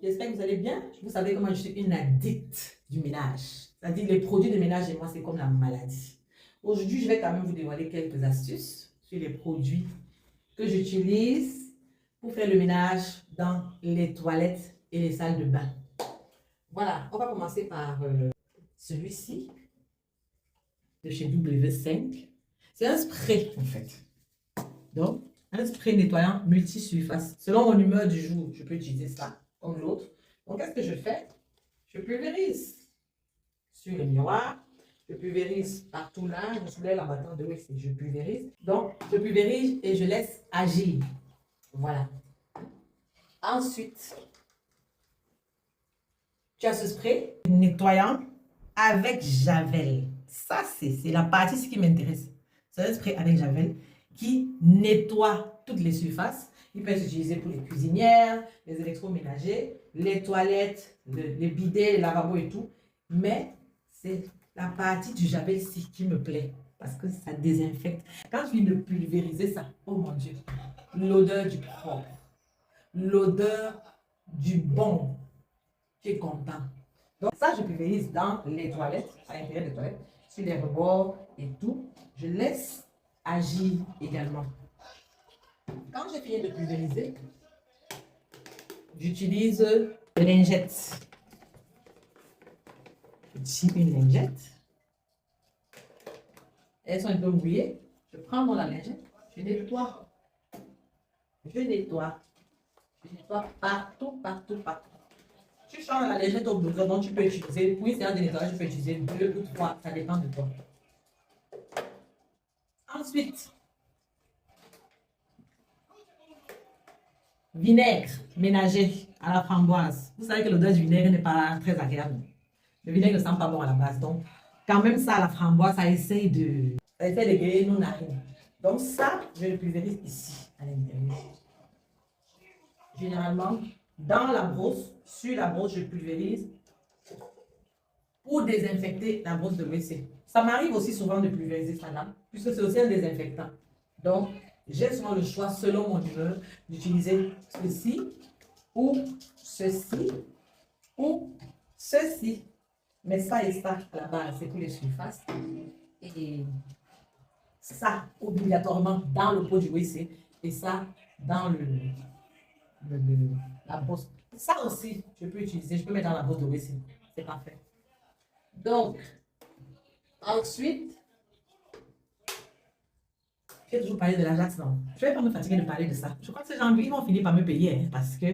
J'espère que vous allez bien. Vous savez comment je suis une addict du ménage. C'est-à-dire les produits de ménage et moi, c'est comme la maladie. Aujourd'hui, je vais quand même vous dévoiler quelques astuces sur les produits que j'utilise pour faire le ménage dans les toilettes et les salles de bain. Voilà, on va commencer par celui-ci de chez W5. C'est un spray en fait. Donc, un spray nettoyant multi-surface. Selon mon humeur du jour, je peux utiliser ça comme l'autre. Donc, qu'est-ce que je fais? Je pulvérise sur le miroir. Je pulvérise partout là. Je soulève la bâton de WC. Je pulvérise. Donc, je pulvérise et je laisse agir. Voilà. Ensuite, tu as ce spray nettoyant avec Javel. Ça, c'est la partie qui m'intéresse. C'est un spray avec Javel qui nettoie toutes les surfaces. Il peut être utilisé pour les cuisinières, les électroménagers, les toilettes, les bidets, les lavabos et tout. Mais c'est la partie du Javel-ci qui me plaît parce que ça désinfecte. Quand je viens de pulvériser ça, oh mon Dieu, l'odeur du propre, l'odeur du bon, tu es content. Donc ça, je pulvérise dans les toilettes, à l'intérieur des toilettes, sur les rebords et tout. Je laisse agir également. Quand j'ai fini de pulvériser, j'utilise une lingette. Je tire une lingette. Elles sont un peu mouillées. Je prends la lingette, je nettoie. Je nettoie. Je nettoie partout, partout, partout. Tu changes la lingette au blouson, donc tu peux utiliser, pour une séance de nettoyage, tu peux utiliser 2 ou 3, ça dépend de toi. Ensuite, vinaigre ménager à la framboise. Vous savez que l'odeur du vinaigre n'est pas très agréable. Le vinaigre ne sent pas bon à la base. Donc, quand même ça, à la framboise, ça essaie de griller nos narines. Donc ça, je le pulvérise ici, à l'intérieur. Généralement, dans la brosse, sur la brosse, je pulvérise pour désinfecter la brosse de WC. Ça m'arrive aussi souvent de pulvériser ça là, puisque c'est aussi un désinfectant. Donc, j'ai souvent le choix, selon mon humeur, d'utiliser ceci ou ceci ou ceci. Mais ça et ça, à la base, c'est pour les surfaces. Et ça, obligatoirement, dans le pot du WC. Et ça, dans la brosse. Ça aussi, je peux utiliser. Je peux mettre dans la brosse de WC. C'est parfait. Donc, ensuite, j'ai toujours parlé de l'Ajax, non? Je ne vais pas me fatiguer de parler de ça. Je crois que ces gens, ils vont finir par me payer, hein, parce que